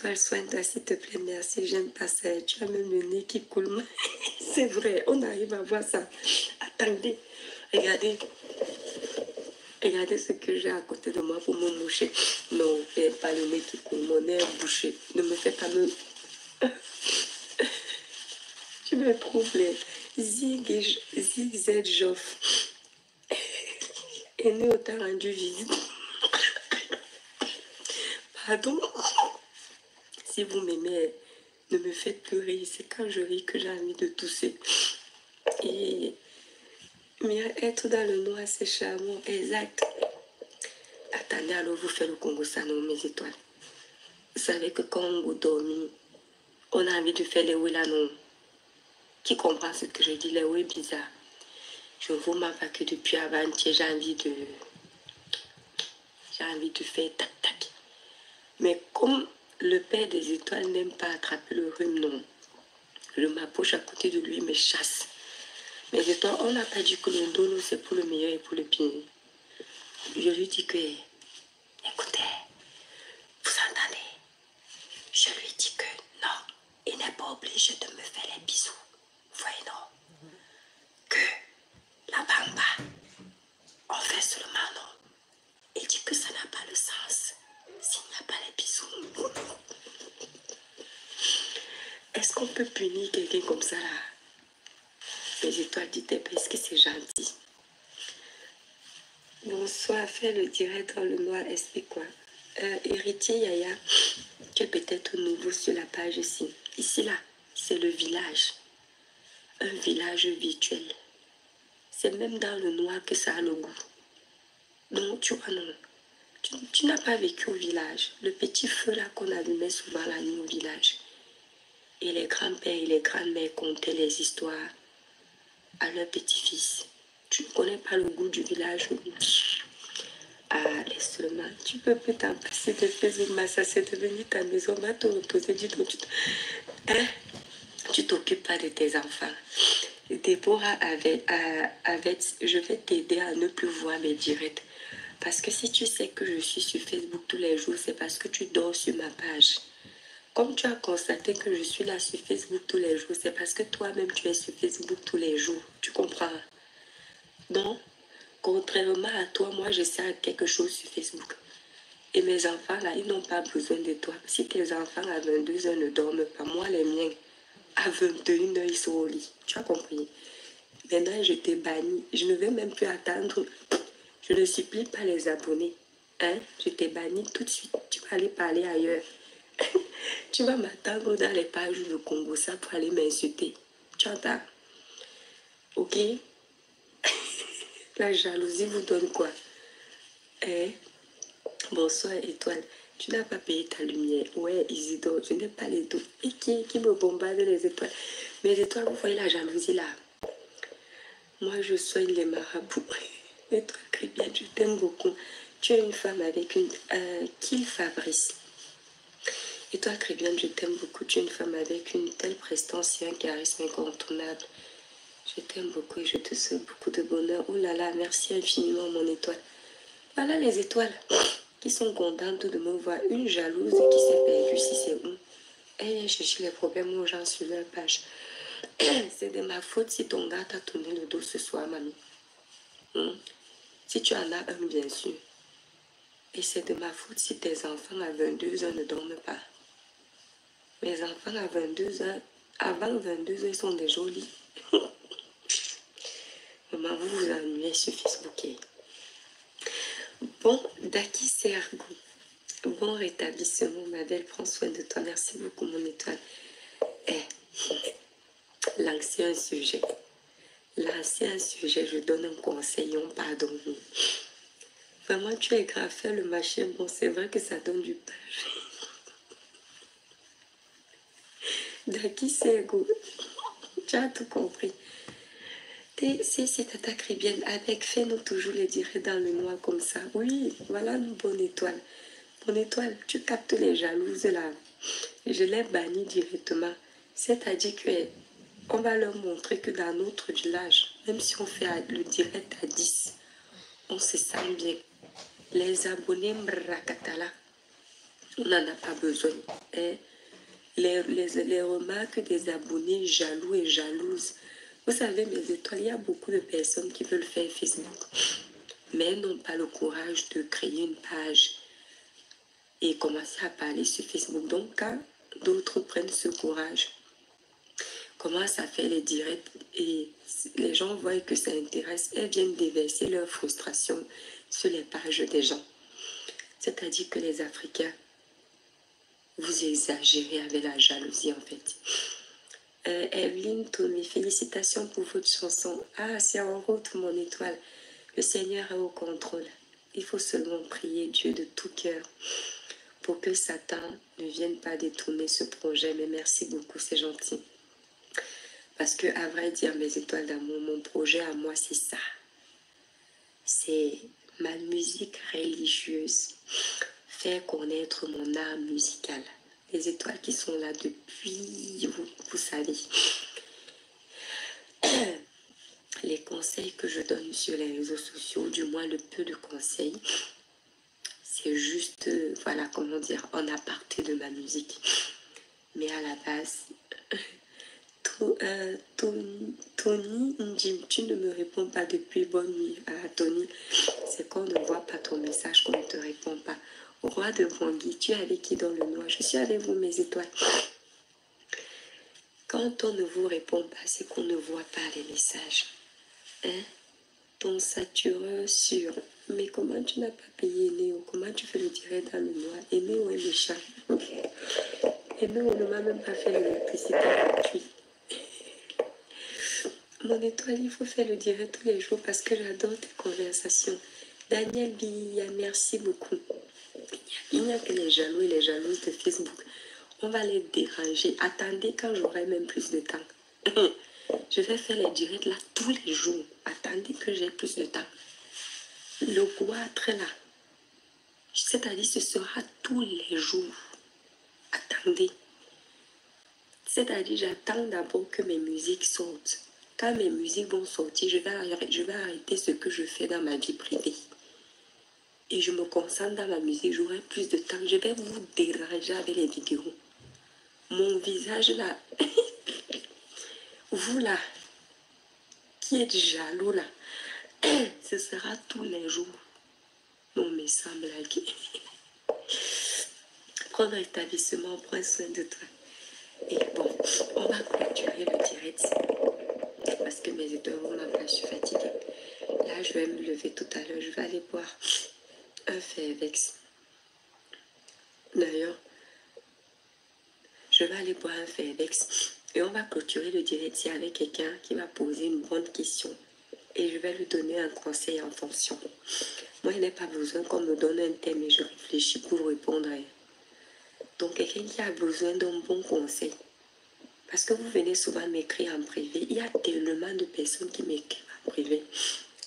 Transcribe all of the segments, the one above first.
étoile, soigne-toi s'il te plaît, merci, j'aime pas ça. Tu as même le nez qui coule. C'est vrai, on arrive à voir ça. Attendez, regardez. Regardez ce que j'ai à côté de moi pour me moucher. Non, pas le nez qui coule, mon nez est bouché. Ne me fais pas me... Tu me troubles. Zig Joff. Et né autant rendu visite. Pardon. Si vous m'aimez, ne me faites plus rire. C'est quand je ris que j'ai envie de tousser. Et... Mais être dans le noir, c'est charmant. Exact. Attendez, alors vous faites le Congo, ça non, mes étoiles. Vous savez que quand vous dormez, on a envie de faire les oui là, non. Qui comprend ce que je dis, les oui bizarres. Je ne vous mens pas que depuis avant-hier, j'ai envie de faire tac-tac. Mais comme le père des étoiles n'aime pas attraper le rhume, non. Je m'approche à côté de lui, me chasse. Mais étoiles, on n'a pas dit que le dono, c'est pour le meilleur et pour le pire. Je lui dis que, écoutez, vous entendez? Je lui dis que non, il n'est pas obligé de me faire les bisous. Voyez non? Que la bamba, on fait seulement non. Il dit que ça n'a pas le sens s'il n'y a pas les bisous. Est-ce qu'on peut punir quelqu'un comme ça là? Les étoiles dites, est-ce que c'est gentil? Bonsoir, fais le direct dans le noir, explique quoi? Héritier Yaya, tu es peut-être nouveau sur la page ici. Ici là, c'est le village. Un village virtuel. C'est même dans le noir que ça a le goût. Non, tu vois, non. Tu n'as pas vécu au village. Le petit feu là qu'on allumait souvent la nuit au village. Et les grands-pères et les grands-mères contaient les histoires à leurs petits-fils. Tu ne connais pas le goût du village. Ah, laisse seulement. Tu peux plus t'en passer de Facebook, mais ça c'est devenu ta maison. Va te reposer. Dis donc, tu t'occupes pas de tes enfants. Déborah avec, je vais t'aider à ne plus voir mes directs. Parce que si tu sais que je suis sur Facebook tous les jours, c'est parce que tu dors sur ma page. Comme tu as constaté que je suis là sur Facebook tous les jours, c'est parce que toi-même tu es sur Facebook tous les jours. Tu comprends? Donc, contrairement à toi, moi je sais quelque chose sur Facebook. Et mes enfants là, ils n'ont pas besoin de toi. Si tes enfants à 22 heures ne dorment pas, moi les miens, à 21 heures, ils sont au lit. Tu as compris? Maintenant, je t'ai banni. Je ne vais même plus attendre. Je ne supplie pas les abonnés. Hein? Je t'ai banni tout de suite. Tu vas aller parler ailleurs. Tu vas m'attendre dans les pages de Congo, ça pour aller m'insulter. Tu entends? Ok? La jalousie vous donne quoi? Hein? Bonsoir, étoile. Tu n'as pas payé ta lumière. Ouais, Isidore, je n'ai pas les dos. Et qui me bombarde les étoiles? Mes étoiles, vous voyez la jalousie là? Moi, je soigne les marabouts. Mais toi, très bien, je t'aime beaucoup. Tu es une femme avec une... Kill Fabrice. Et toi, très bien, je t'aime beaucoup. Tu es une femme avec une telle prestance et un charisme incontournable. Je t'aime beaucoup et je te souhaite beaucoup de bonheur. Oh là là, merci infiniment, mon étoile. Voilà les étoiles qui sont contentes de me voir. Une jalouse qui s'est perdue, si c'est où. Elle vient chercher les problèmes aux gens sur leur page. C'est de ma faute si ton gars t'a tourné le dos ce soir, mamie. Si tu en as un, bien sûr. Et c'est de ma faute si tes enfants à 22 ans ne dorment pas. Mes enfants à 22 ans, avant 22 ans, ils sont des jolis. Maman, vous vous ennuyez sur Facebook. Bon, Daki Sergo. Bon rétablissement, ma belle. Prends soin de toi. Merci beaucoup, mon étoile. L'ancien sujet. L'ancien sujet, je donne un conseil, on pardonne. Vraiment, tu es grave, fais le machin. Bon, c'est vrai que ça donne du page. Daki Sergo. Tu as tout compris. Si Tata Crébienne, avec, fais-nous toujours les directs dans le noir comme ça. Oui, voilà une bonne étoile. Bonne étoile, tu captes les jalouses là. Je l'ai banni directement. C'est-à-dire que on va leur montrer que dans notre village, même si on fait le direct à 10, on se sent bien. Les abonnés Mrakatala, On n'en a pas besoin. Hein. Les remarques des abonnés jaloux et jalouses. Vous savez, mes étoiles, il y a beaucoup de personnes qui veulent faire Facebook, mais elles n'ont pas le courage de créer une page et commencer à parler sur Facebook. Donc, quand d'autres prennent ce courage, commencent à faire les directs et les gens voient que ça intéresse, elles viennent déverser leur frustration sur les pages des gens. C'est-à-dire que les Africains, vous exagérez avec la jalousie en fait. Evelyne Tommy, félicitations pour votre chanson. Ah, c'est en route mon étoile. Le Seigneur est au contrôle. Il faut seulement prier Dieu de tout cœur pour que Satan ne vienne pas détourner ce projet. Mais merci beaucoup, c'est gentil. Parce que, à vrai dire, mes étoiles d'amour, mon projet à moi, c'est ça. C'est ma musique religieuse. Faire connaître mon art musical. Les étoiles qui sont là depuis, vous savez. Les conseils que je donne sur les réseaux sociaux, du moins le peu de conseils, c'est juste, voilà, comment dire, en aparté de ma musique. Mais à la base, Tony, tu ne me réponds pas depuis bonne nuit. Ah, Tony, c'est qu'on ne voit pas ton message, qu'on ne te répond pas. Au roi de Bangui, tu es avec qui dans le noir? Je suis avec vous, mes étoiles. Quand on ne vous répond pas, c'est qu'on ne voit pas les messages. Hein? Ton satureur sur. Mais comment tu n'as pas payé Néo? Comment tu fais le direct dans le noir? Et Néo est méchant. Et Néo ne m'a même pas fait l'électricité gratuite. Mon étoile, il faut faire le direct tous les jours parce que j'adore tes conversations. Daniel Billa, merci beaucoup. Il n'y a que les jaloux et les jalouses de Facebook. On va les déranger. Attendez quand j'aurai même plus de temps. Je vais faire les directs là tous les jours. Attendez que j'ai plus de temps. Le goitre là, c'est-à-dire ce sera tous les jours. Attendez. C'est-à-dire j'attends d'abord que mes musiques sortent. Quand mes musiques vont sortir, je vais arrêter ce que je fais dans ma vie privée. Et je me concentre dans ma musique, j'aurai plus de temps. Je vais vous déranger avec les vidéos. Mon visage là, vous là, qui êtes jaloux là, ce sera tous les jours. Non mais ça blague. Prends rétablissement, prends soin de toi. Et bon, on va clôturer le direct. Parce que mes étoiles vont là, je suis fatiguée. Là, je vais me lever tout à l'heure. Je vais aller boire un Fairvex. D'ailleurs, je vais aller boire un Fairvex. Et on va clôturer le direct avec quelqu'un qui va poser une bonne question. Et je vais lui donner un conseil en fonction. Moi, il n'est pas besoin qu'on me donne un thème et je réfléchis pour répondre. Donc, quelqu'un qui a besoin d'un bon conseil. Parce que vous venez souvent m'écrire en privé. Il y a tellement de personnes qui m'écrivent en privé.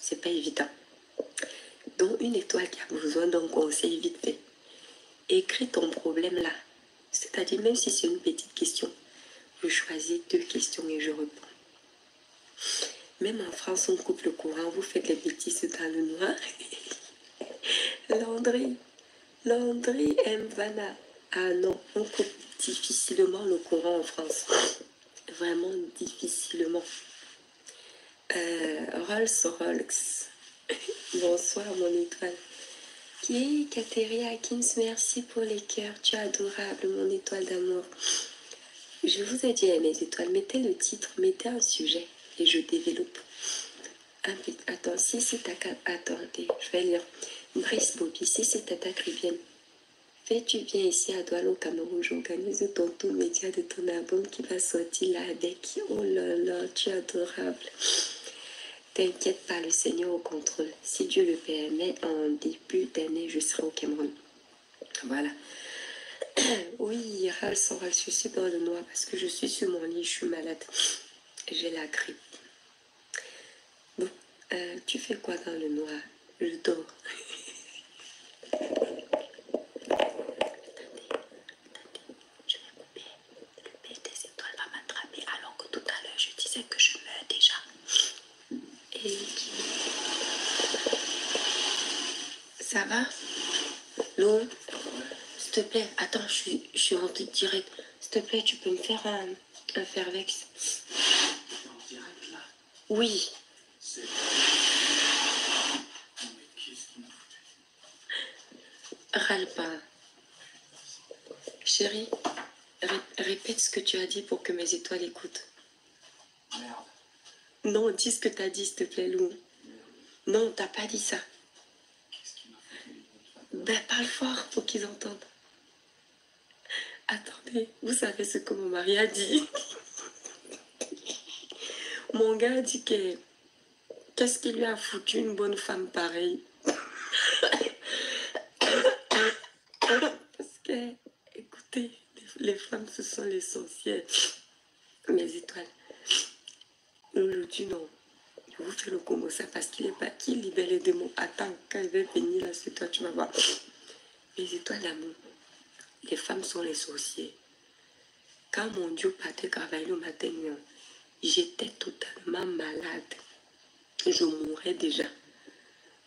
C'est pas évident. Donc, une étoile qui a besoin d'un conseil vite fait. Écris ton problème là. C'est-à-dire, même si c'est une petite question, je choisis 2 questions et je réponds. Même en France, on coupe le courant. Vous faites les bêtises dans le noir. Landry Mvana. Ah non, on coupe difficilement le courant en France. Vraiment difficilement. Rolls. Bonsoir mon étoile. Qui est Catherine Akins, merci pour les cœurs. Tu es adorable mon étoile d'amour. Je vous ai dit mes étoiles, mettez le titre, mettez un sujet et je développe. Attends, si c'est ta... Attendez, je vais lire. Brice Bobby, si c'est ta caribéenne. Fais-tu bien ici à Douala au Cameroun, j'organise ton tour média de ton album qui va sortir là avec. Oh là là, tu es adorable. T'inquiète pas, le Seigneur au contrôle. Si Dieu le permet, en début d'année, je serai au Cameroun. Voilà. Oui, je suis dans le noir parce que je suis sur mon lit, je suis malade. J'ai la grippe. Bon, tu fais quoi dans le noir? Je dors. Ça va? L'eau, s'il te plaît, attends, je suis en direct. S'il te plaît, tu peux me faire un Fairvex? En direct là. Oui. C'est... Non mais qu'est-ce qu'il me fout? Râle pas. Chérie, répète ce que tu as dit pour que mes étoiles écoutent. Merde. Non, dis ce que tu as dit, s'il te plaît, Lou. Non, t'as pas dit ça. Qu'est-ce qu'il m'a foutu? Ben, parle fort pour qu'ils entendent. Attendez, vous savez ce que mon mari a dit? Mon gars a dit que... Qu'est-ce qui lui a foutu une bonne femme pareille? Parce que, écoutez, les femmes, ce sont l'essentiel. Mes étoiles. Aujourd'hui, non. Je vous fais le combo ça parce qu'il est pas qui libère les démons. Attends, quand il va venir là sur toi, tu vas voir. Mes étoiles d'amour. Les femmes sont les sorciers. Quand mon Dieu partait travailler le matin, j'étais totalement malade. Je mourrais déjà.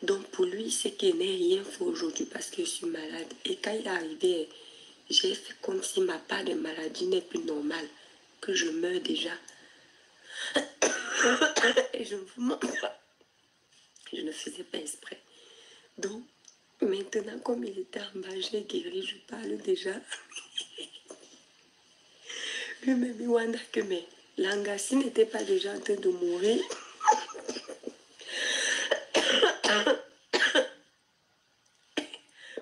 Donc pour lui, c'est qu'il n'est rien fait aujourd'hui parce que je suis malade. Et quand il est arrivé, j'ai fait comme si ma part de maladie n'est plus normale, que je meurs déjà. Et je ne vous mens pas. Je ne faisais pas exprès. Donc, maintenant, comme il était en bas, j'ai guéri, je parle déjà. Lui-même, il wanda que mais Langassi n'était pas déjà en train de mourir.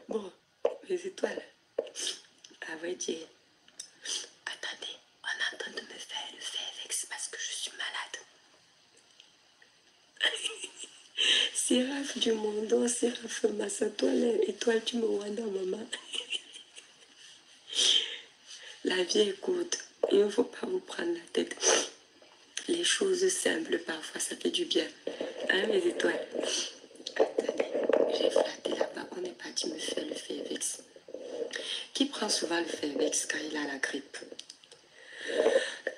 Bon, les étoiles. À vrai dire, attendez, on est en train de me faire le Fairvex parce que je suis malade. Séraph du monde, Séraph Massa, toi, l'étoile, tu me wanda, maman. La vie est courte. Il ne faut pas vous prendre la tête. Les choses simples, parfois, ça fait du bien. Hein, mes étoiles? Attendez, j'ai flatté là-bas. On est parti me faire le Fairvex. Qui prend souvent le Fairvex quand il a la grippe?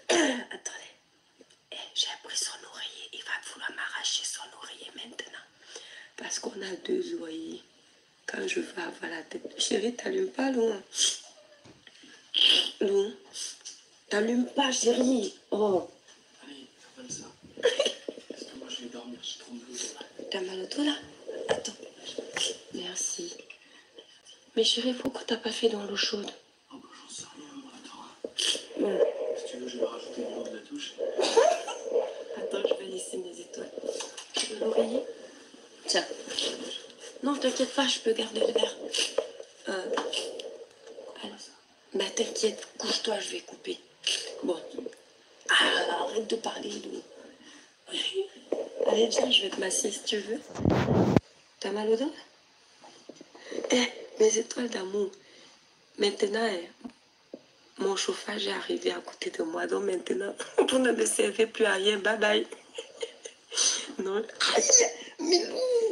Attendez. J'ai pris son oreiller. Il va vouloir m'arracher son oreiller maintenant. Parce qu'on a 2 oreillers. Quand je veux avoir la tête. Chérie, t'allumes pas, loin. Non. T'allumes pas, chérie. Oh. Allez, comme ça. Parce que moi je vais dormir, j'ai trop mal au dos là. T'as mal au dos là? Attends. Merci. Mais chérie, pourquoi t'as pas fait dans l'eau chaude? Oh bah j'en sais rien, moi, attends. Bon. Si tu veux, je vais rajouter de l'eau de la douche. Attends, je vais laisser mes étoiles. Tu veux l'oreiller? Tiens. Non, t'inquiète pas, je peux garder le verre. Bah t'inquiète, couche-toi, je vais couper. Bon. Ah, arrête de parler, Lou. Allez, viens, je vais te masser si tu veux. T'as mal au dos? Mes étoiles d'amour. Maintenant, mon chauffage est arrivé à côté de moi. Donc maintenant, vous ne me servez plus à rien. Bye bye. Non. Mais Lou,